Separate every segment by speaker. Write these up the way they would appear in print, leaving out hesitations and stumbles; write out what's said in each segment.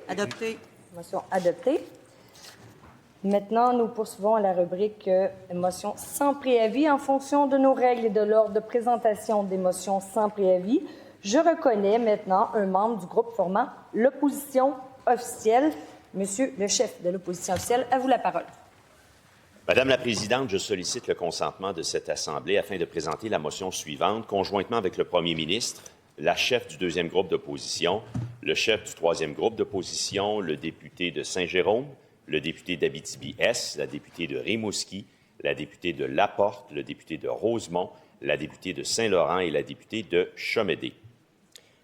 Speaker 1: Adopté.
Speaker 2: Motion adoptée. Maintenant, nous poursuivons à la rubrique motion sans préavis. En fonction de nos règles et de l'ordre de présentation des motions sans préavis, je reconnais maintenant un membre du groupe formant l'opposition officielle. Monsieur le chef de l'opposition officielle, à vous la parole.
Speaker 3: Madame la Présidente, je sollicite le consentement de cette Assemblée afin de présenter la motion suivante, conjointement avec le Premier ministre, la chef du deuxième groupe d'opposition, le chef du troisième groupe d'opposition, le député de Saint-Jérôme, le député d'Abitibi-Est, la députée de Rimouski, la députée de Laporte, le député de Rosemont, la députée de Saint-Laurent et la députée de Chomédé.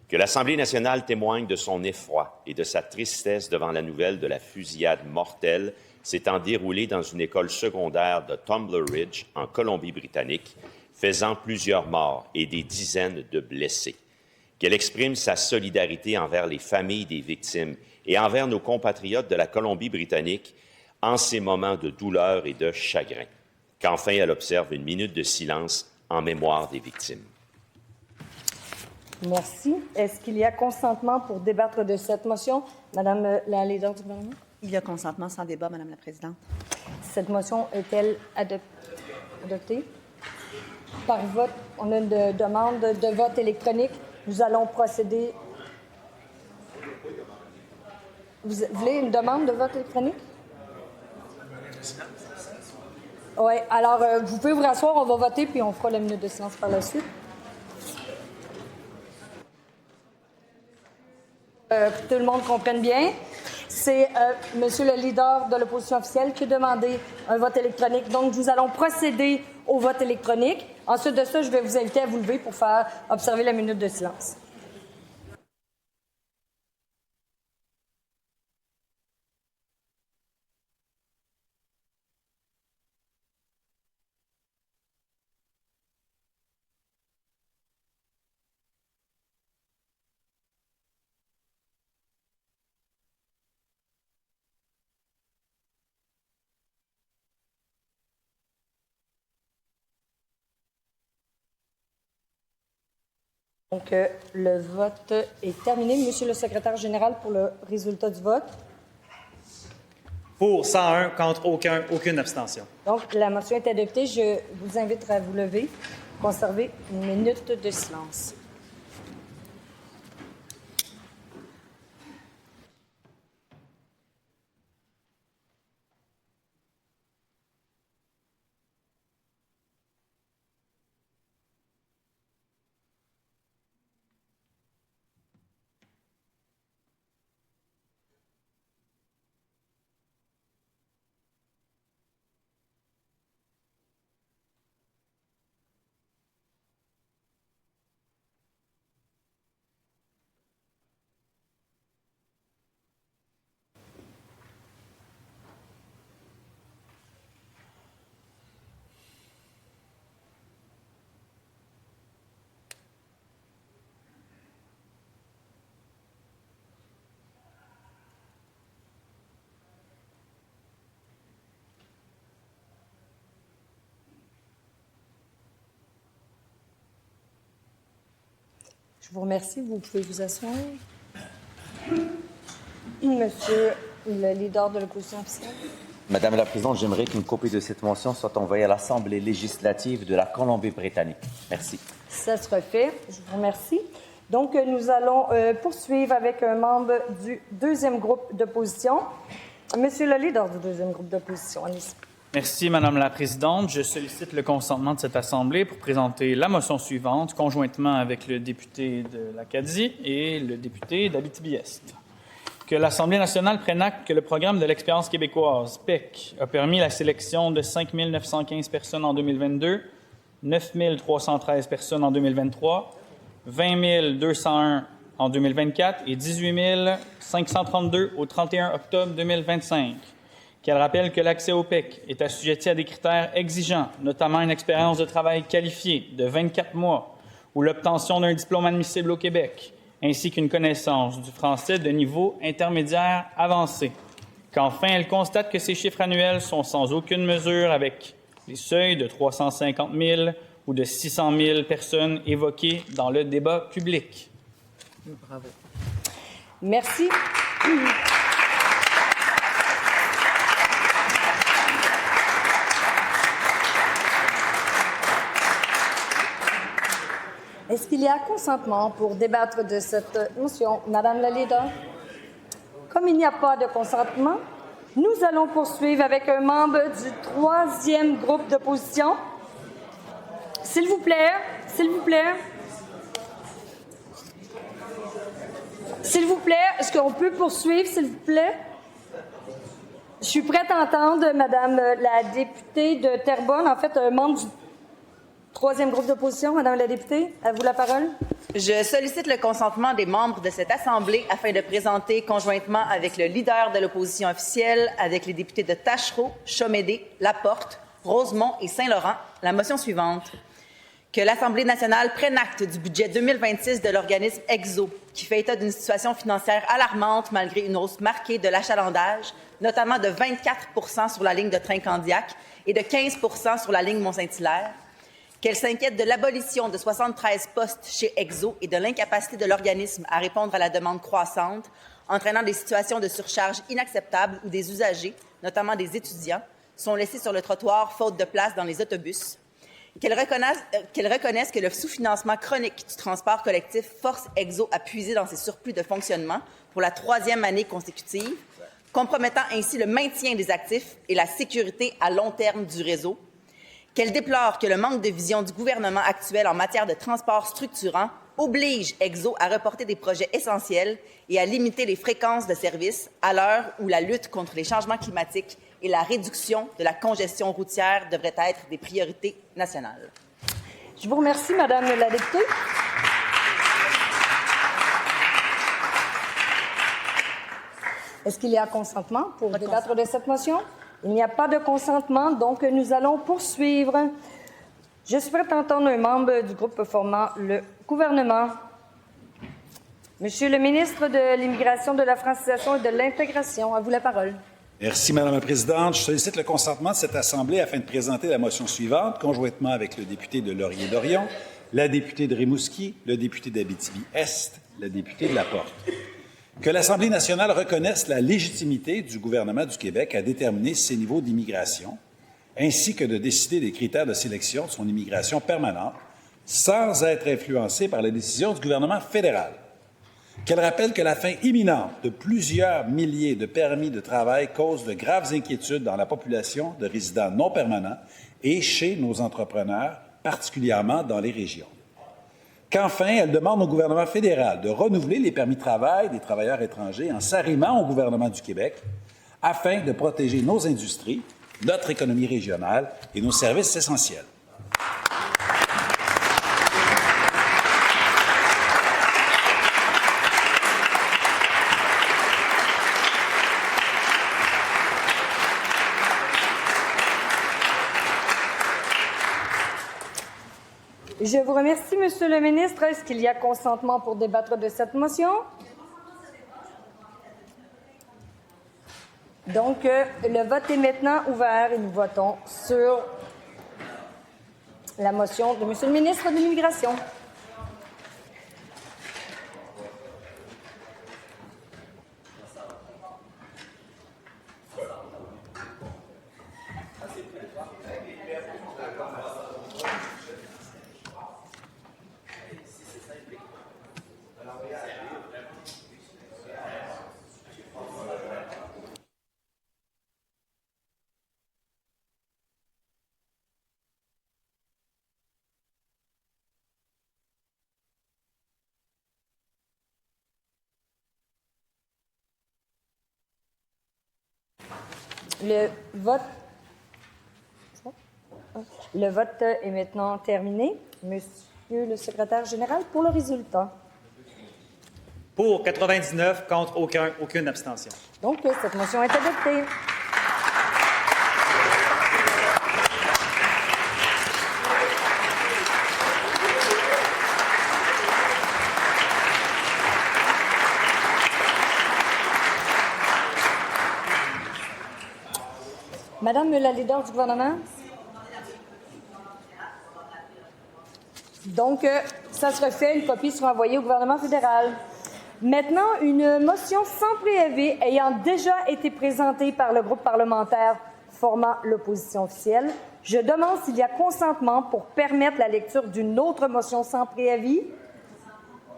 Speaker 3: Que l'Assemblée nationale témoigne de son effroi et de sa tristesse devant la nouvelle de la fusillade mortelle s'étant déroulée dans une école secondaire de Tumbler Ridge, en Colombie-Britannique, faisant plusieurs morts et des dizaines de blessés. Qu'elle exprime sa solidarité envers les familles des victimes et envers nos compatriotes de la Colombie-Britannique en ces moments de douleur et de chagrin. Qu'enfin elle observe une minute de silence en mémoire des victimes.
Speaker 2: Merci. Est-ce qu'il y a consentement pour débattre de cette motion? Madame la leader du gouvernement?
Speaker 1: Il y a consentement sans débat, Madame la Présidente.
Speaker 2: Cette motion est-elle adoptée? Par vote, on a une demande de vote électronique. Nous allons procéder. Vous voulez une demande de vote électronique? Oui. Alors, vous pouvez vous rasseoir, on va voter, puis on fera la minute de silence par la suite. Que tout le monde comprenne bien. C'est Monsieur le leader de l'opposition officielle qui a demandé un vote électronique. Donc, nous allons procéder au vote électronique. Ensuite de ça, je vais vous inviter à vous lever pour faire observer la minute de silence. Donc, le vote est terminé. Monsieur le secrétaire général, pour le résultat du vote.
Speaker 4: Pour 101, contre aucun, aucune abstention.
Speaker 2: Donc, la motion est adoptée. Je vous invite à vous lever, conserver une minute de silence. Je vous remercie. Vous pouvez vous asseoir. Monsieur le leader de l'opposition officielle.
Speaker 5: Madame la Présidente, j'aimerais qu'une copie de cette motion soit envoyée à l'Assemblée législative de la Colombie-Britannique. Merci.
Speaker 2: Ça sera fait. Je vous remercie. Donc, nous allons poursuivre avec un membre du deuxième groupe d'opposition. Monsieur le leader du deuxième groupe d'opposition, allez-y.
Speaker 4: Merci, Madame la Présidente. Je sollicite le consentement de cette Assemblée pour présenter la motion suivante, conjointement avec le député de l'Acadie et le député d'Abitibi-Est. Que l'Assemblée nationale prenne acte que le programme de l'expérience québécoise, PEC, a permis la sélection de 5 915 personnes en 2022, 9 313 personnes en 2023, 20 201 en 2024 et 18 532 au 31 octobre 2025. Qu'elle rappelle que l'accès au PEC est assujetti à des critères exigeants, notamment une expérience de travail qualifiée de 24 mois ou l'obtention d'un diplôme admissible au Québec, ainsi qu'une connaissance du français de niveau intermédiaire avancé. Qu'enfin, elle constate que ces chiffres annuels sont sans aucune mesure avec les seuils de 350 000 ou de 600 000 personnes évoquées dans le débat public.
Speaker 2: Bravo. Merci. Est-ce qu'il y a consentement pour débattre de cette motion? Madame la leader? Comme il n'y a pas de consentement, nous allons poursuivre avec un membre du troisième groupe d'opposition. S'il vous plaît, s'il vous plaît. S'il vous plaît, est-ce qu'on peut poursuivre, s'il vous plaît? Je suis prête à entendre Madame la députée de Terrebonne, en fait, un membre du troisième groupe d'opposition. Madame la députée, à vous la parole.
Speaker 1: Je sollicite le consentement des membres de cette Assemblée afin de présenter, conjointement avec le leader de l'opposition officielle, avec les députés de Tachereau, Chomédé, Laporte, Rosemont et Saint-Laurent, la motion suivante. Que l'Assemblée nationale prenne acte du budget 2026 de l'organisme EXO, qui fait état d'une situation financière alarmante malgré une hausse marquée de l'achalandage, notamment de 24 sur la ligne de Train-Candiac et de 15 sur la ligne Mont-Saint-Hilaire. Qu'elle s'inquiète de l'abolition de 73 postes chez EXO et de l'incapacité de l'organisme à répondre à la demande croissante, entraînant des situations de surcharge inacceptables où des usagers, notamment des étudiants, sont laissés sur le trottoir faute de place dans les autobus. Qu'elle reconnaisse que le sous-financement chronique du transport collectif force EXO à puiser dans ses surplus de fonctionnement pour la 3e année consécutive, compromettant ainsi le maintien des actifs et la sécurité à long terme du réseau. Qu'elle déplore que le manque de vision du gouvernement actuel en matière de transport structurant oblige EXO à reporter des projets essentiels et à limiter les fréquences de services à l'heure où la lutte contre les changements climatiques et la réduction de la congestion routière devraient être des priorités nationales.
Speaker 2: Je vous remercie, Madame la députée. Est-ce qu'il y a consentement pour débattre de cette motion? Il n'y a pas de consentement, donc nous allons poursuivre. Je suis prête à entendre un membre du groupe formant le gouvernement. Monsieur le ministre de l'Immigration, de la Francisation et de l'Intégration, à vous la parole.
Speaker 6: Merci, Madame la Présidente. Je sollicite le consentement de cette Assemblée afin de présenter la motion suivante, conjointement avec le député de Laurier-Dorion, la députée de Rimouski, le député d'Abitibi-Est, la députée de Laporte. Que l'Assemblée nationale reconnaisse la légitimité du gouvernement du Québec à déterminer ses niveaux d'immigration, ainsi que de décider des critères de sélection de son immigration permanente, sans être influencé par les décisions du gouvernement fédéral. Qu'elle rappelle que la fin imminente de plusieurs milliers de permis de travail cause de graves inquiétudes dans la population de résidents non permanents et chez nos entrepreneurs, particulièrement dans les régions. Qu'enfin, elle demande au gouvernement fédéral de renouveler les permis de travail des travailleurs étrangers en s'arrimant au gouvernement du Québec afin de protéger nos industries, notre économie régionale et nos services essentiels.
Speaker 2: Je vous remercie, Monsieur le ministre. Est-ce qu'il y a consentement pour débattre de cette motion? Donc, le vote est maintenant ouvert et nous votons sur la motion de Monsieur le ministre de l'Immigration. Le vote est maintenant terminé. Monsieur le secrétaire général, pour le résultat.
Speaker 7: Pour 99, contre aucune abstention.
Speaker 2: Donc, cette motion est adoptée. Madame la leader du gouvernement. Donc, ça sera fait. Une copie sera envoyée au gouvernement fédéral. Maintenant, une motion sans préavis ayant déjà été présentée par le groupe parlementaire formant l'opposition officielle, je demande s'il y a consentement pour permettre la lecture d'une autre motion sans préavis.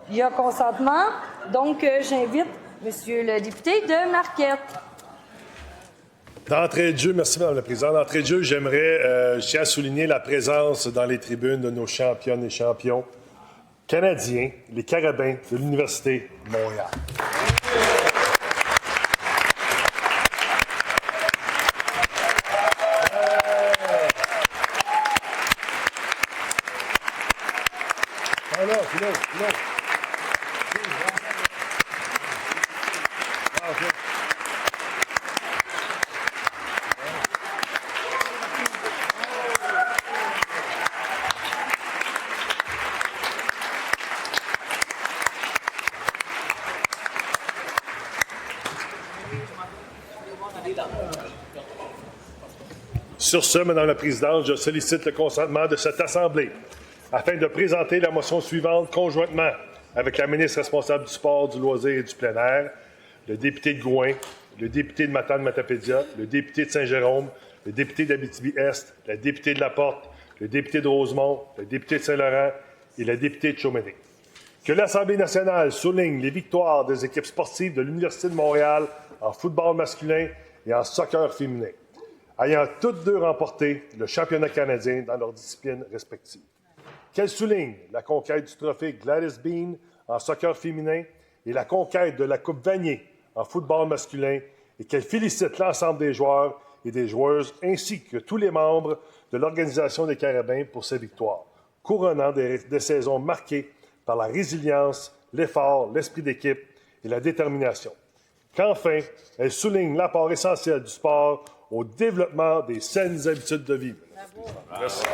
Speaker 2: Il y a consentement. Donc, j'invite Monsieur le député de Marquette.
Speaker 8: D'entrée de jeu, merci Mme la Présidente. D'entrée de jeu, je tiens à souligner la présence dans les tribunes de nos championnes et champions canadiens, les Carabins de l'Université de Montréal. Sur ce, Madame la Présidente, je sollicite le consentement de cette Assemblée afin de présenter la motion suivante conjointement avec la ministre responsable du Sport, du Loisir et du Plein Air, le député de Gouin, le député de Matane-Matapédia, le député de Saint-Jérôme, le député d'Abitibi-Est, la députée de Laporte, le député de Rosemont, le député de Saint-Laurent et la députée de Chaumédé. Que l'Assemblée nationale souligne les victoires des équipes sportives de l'Université de Montréal en football masculin et en soccer féminin, ayant toutes deux remporté le championnat canadien dans leurs disciplines respectives. Qu'elle souligne la conquête du trophée Gladys Bean en soccer féminin et la conquête de la Coupe Vanier en football masculin et qu'elle félicite l'ensemble des joueurs et des joueuses ainsi que tous les membres de l'Organisation des Carabins pour ces victoires, couronnant des saisons marquées par la résilience, l'effort, l'esprit d'équipe et la détermination. Qu'enfin, elle souligne l'apport essentiel du sport au développement des saines habitudes de vie. Merci.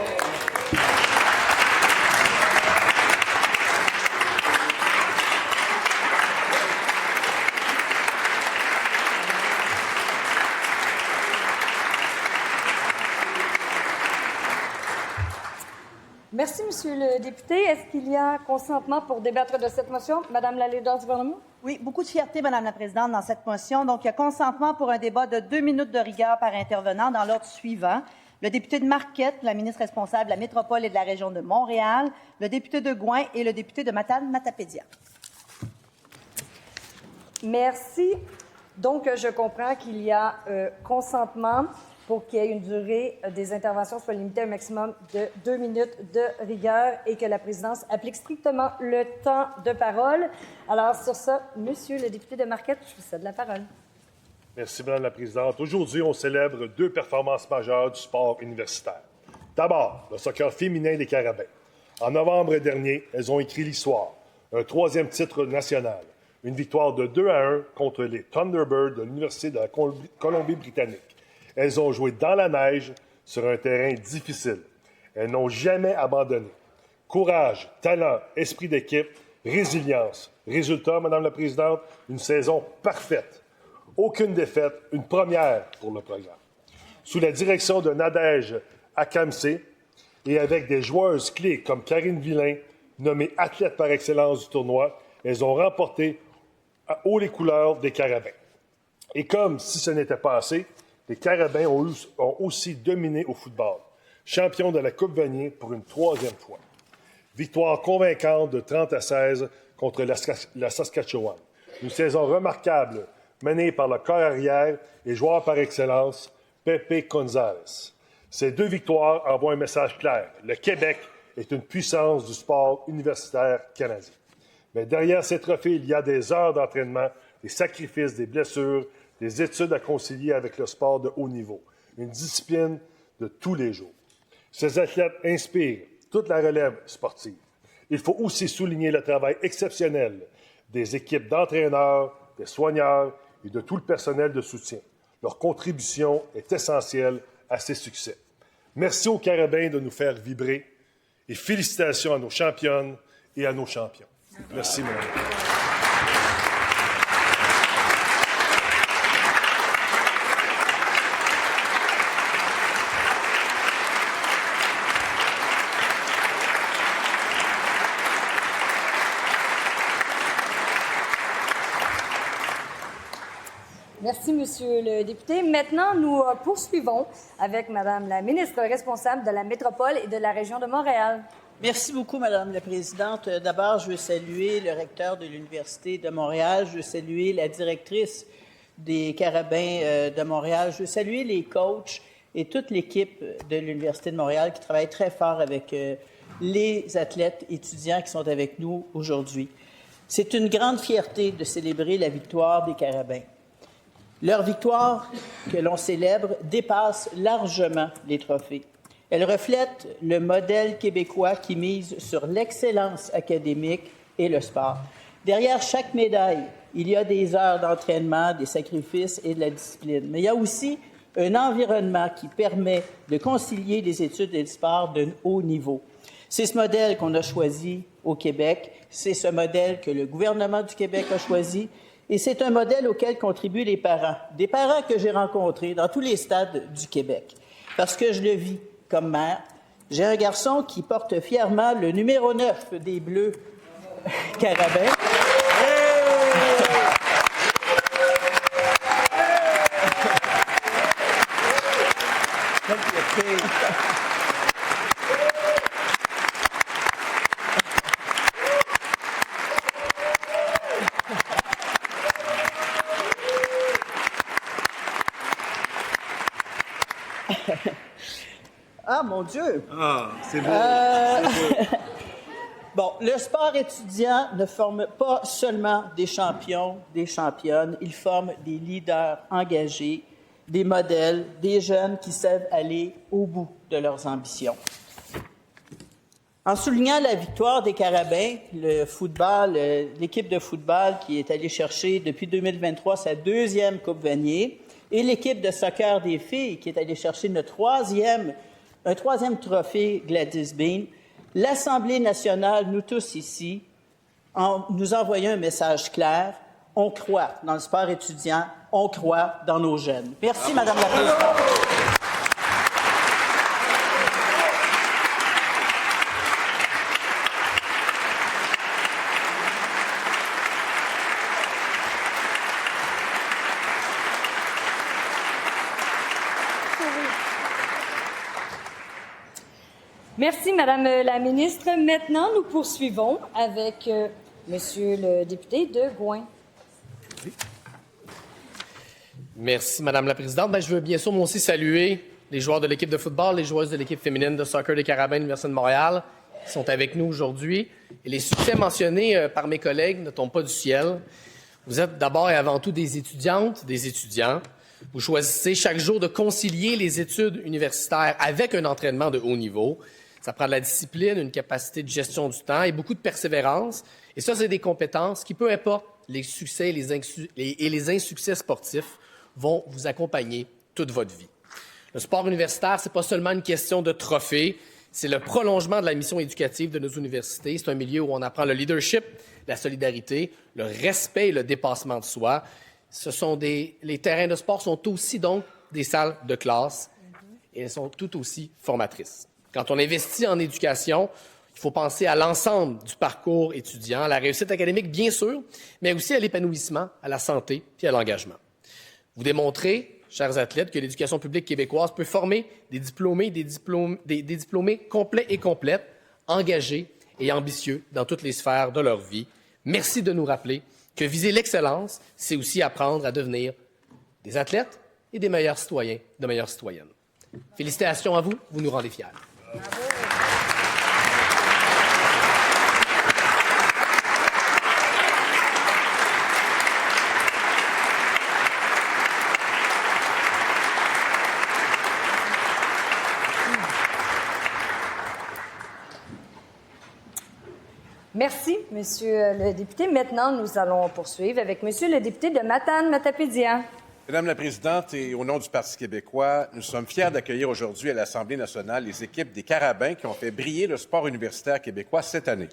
Speaker 2: Merci, Monsieur le député. Est-ce qu'il y a consentement pour débattre de cette motion? Madame la leader du gouvernement?
Speaker 1: Oui, beaucoup de fierté, Madame la Présidente, dans cette motion. Donc, il y a consentement pour un débat de 2 minutes de rigueur par intervenant dans l'ordre suivant. Le député de Marquette, la ministre responsable de la métropole et de la région de Montréal, le député de Gouin et le député de Matane-Matapédia.
Speaker 2: Merci. Donc, je comprends qu'il y a consentement pour qu'il y ait une durée des interventions soit limitée à un maximum de 2 minutes de rigueur et que la présidence applique strictement le temps de parole. Alors, sur ça, Monsieur le député de Marquette, je vous cède la parole.
Speaker 8: Merci, Madame la Présidente. Aujourd'hui, on célèbre 2 performances majeures du sport universitaire. D'abord, le soccer féminin des Carabins. En novembre dernier, elles ont écrit l'histoire. Un 3e titre national. Une victoire de 2-1 contre les Thunderbirds de l'Université de la Colombie-Britannique. Elles ont joué dans la neige sur un terrain difficile. Elles n'ont jamais abandonné. Courage, talent, esprit d'équipe, résilience. Résultat, Madame la Présidente, une saison parfaite. Aucune défaite, une première pour le programme. Sous la direction de Nadège Akamsé et avec des joueuses clés comme Karine Villain, nommée athlète par excellence du tournoi, elles ont remporté haut les couleurs des Carabins. Et comme si ce n'était pas assez, les Carabins ont aussi dominé au football, champions de la Coupe Vanier pour une 3e fois. Victoire convaincante de 30-16 contre la Saskatchewan. Une saison remarquable menée par le corps arrière et joueur par excellence, Pepe Gonzalez. Ces 2 victoires envoient un message clair. Le Québec est une puissance du sport universitaire canadien. Mais derrière ces trophées, il y a des heures d'entraînement, des sacrifices, des blessures, des études à concilier avec le sport de haut niveau. Une discipline de tous les jours. Ces athlètes inspirent toute la relève sportive. Il faut aussi souligner le travail exceptionnel des équipes d'entraîneurs, des soigneurs et de tout le personnel de soutien. Leur contribution est essentielle à ces succès. Merci aux Carabins de nous faire vibrer et félicitations à nos championnes et à nos champions. Merci, Mme.
Speaker 2: Merci, Monsieur le député. Maintenant, nous poursuivons avec Madame la ministre responsable de la métropole et de la région de Montréal.
Speaker 9: Merci beaucoup, Madame la Présidente. D'abord, je veux saluer le recteur de l'Université de Montréal. Je veux saluer la directrice des Carabins de Montréal. Je veux saluer les coachs et toute l'équipe de l'Université de Montréal qui travaille très fort avec les athlètes étudiants qui sont avec nous aujourd'hui. C'est une grande fierté de célébrer la victoire des Carabins. Leur victoire que l'on célèbre dépasse largement les trophées. Elle reflète le modèle québécois qui mise sur l'excellence académique et le sport. Derrière chaque médaille, il y a des heures d'entraînement, des sacrifices et de la discipline. Mais il y a aussi un environnement qui permet de concilier les études et le sport de haut niveau. C'est ce modèle qu'on a choisi au Québec. C'est ce modèle que le gouvernement du Québec a choisi. Et c'est un modèle auquel contribuent les parents. Des parents que j'ai rencontrés dans tous les stades du Québec. Parce que je le vis comme mère. J'ai un garçon qui porte fièrement le numéro 9 des Bleus Carabins. Ah, mon Dieu!
Speaker 6: Ah, c'est beau.
Speaker 9: Bon, le sport étudiant ne forme pas seulement des champions, des championnes, il forme des leaders engagés, des modèles, des jeunes qui savent aller au bout de leurs ambitions. En soulignant la victoire des Carabins, le football, l'équipe de football qui est allée chercher depuis 2023 sa deuxième Coupe Vanier, et l'équipe de soccer des filles qui est allée chercher un troisième trophée Gladys Bean, l'Assemblée nationale, nous tous ici, nous envoyons un message clair. On croit dans le sport étudiant, on croit dans nos jeunes. Merci, Madame la Présidente.
Speaker 2: Merci, Madame la ministre. Maintenant, nous poursuivons avec Monsieur le député de Gouin.
Speaker 10: Merci, Madame la Présidente. Je veux bien sûr, moi aussi, saluer les joueurs de l'équipe de football, les joueuses de l'équipe féminine de soccer des Carabins de l'Université de Montréal qui sont avec nous aujourd'hui. Et les succès mentionnés par mes collègues ne tombent pas du ciel. Vous êtes d'abord et avant tout des étudiantes, des étudiants. Vous choisissez chaque jour de concilier les études universitaires avec un entraînement de haut niveau. Ça prend de la discipline, une capacité de gestion du temps et beaucoup de persévérance. Et ça, c'est des compétences qui, peu importe les succès et les insuccès sportifs, vont vous accompagner toute votre vie. Le sport universitaire, c'est pas seulement une question de trophée, c'est le prolongement de la mission éducative de nos universités. C'est un milieu où on apprend le leadership, la solidarité, le respect et le dépassement de soi. Les terrains de sport sont aussi donc des salles de classe et elles sont tout aussi formatrices. Quand on investit en éducation, il faut penser à l'ensemble du parcours étudiant, à la réussite académique, bien sûr, mais aussi à l'épanouissement, à la santé et à l'engagement. Vous démontrez, chers athlètes, que l'éducation publique québécoise peut former des diplômés complets et complètes, engagés et ambitieux dans toutes les sphères de leur vie. Merci de nous rappeler que viser l'excellence, c'est aussi apprendre à devenir des athlètes et des meilleurs citoyens, de meilleures citoyennes. Félicitations à vous, vous nous rendez fiers. Bravo.
Speaker 2: Merci, Monsieur le député. Maintenant, nous allons poursuivre avec Monsieur le député de Matane-Matapédia.
Speaker 11: Madame la Présidente, et au nom du Parti québécois, nous sommes fiers d'accueillir aujourd'hui à l'Assemblée nationale les équipes des Carabins qui ont fait briller le sport universitaire québécois cette année.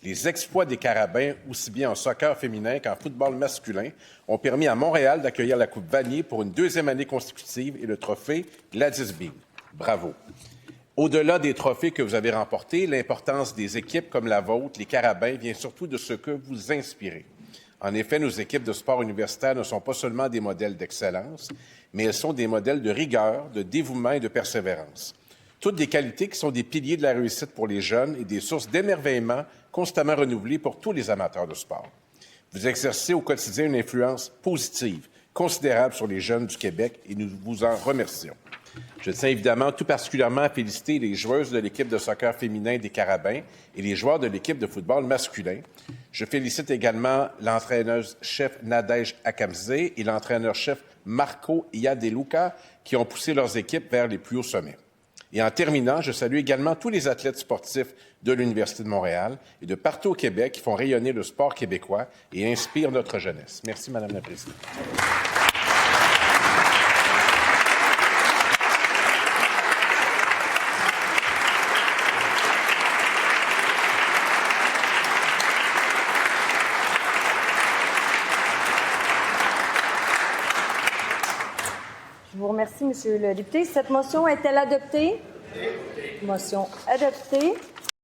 Speaker 11: Les exploits des Carabins, aussi bien en soccer féminin qu'en football masculin, ont permis à Montréal d'accueillir la Coupe Vanier pour une deuxième année consécutive et le trophée Gladys Bean. Bravo. Au-delà des trophées que vous avez remportés, l'importance des équipes comme la vôtre, les Carabins, vient surtout de ce que vous inspirez. En effet, nos équipes de sport universitaire ne sont pas seulement des modèles d'excellence, mais elles sont des modèles de rigueur, de dévouement et de persévérance. Toutes des qualités qui sont des piliers de la réussite pour les jeunes et des sources d'émerveillement constamment renouvelées pour tous les amateurs de sport. Vous exercez au quotidien une influence positive, considérable sur les jeunes du Québec et nous vous en remercions. Je tiens évidemment tout particulièrement à féliciter les joueuses de l'équipe de soccer féminin des Carabins et les joueurs de l'équipe de football masculin. Je félicite également l'entraîneuse-chef Nadège Akamze et l'entraîneur-chef Marco Iadeluca qui ont poussé leurs équipes vers les plus hauts sommets. Et en terminant, je salue également tous les athlètes sportifs de l'Université de Montréal et de partout au Québec qui font rayonner le sport québécois et inspirent notre jeunesse. Merci, Madame la Présidente.
Speaker 2: Je vous remercie, Monsieur le député. Cette motion est-elle adoptée? Motion adoptée.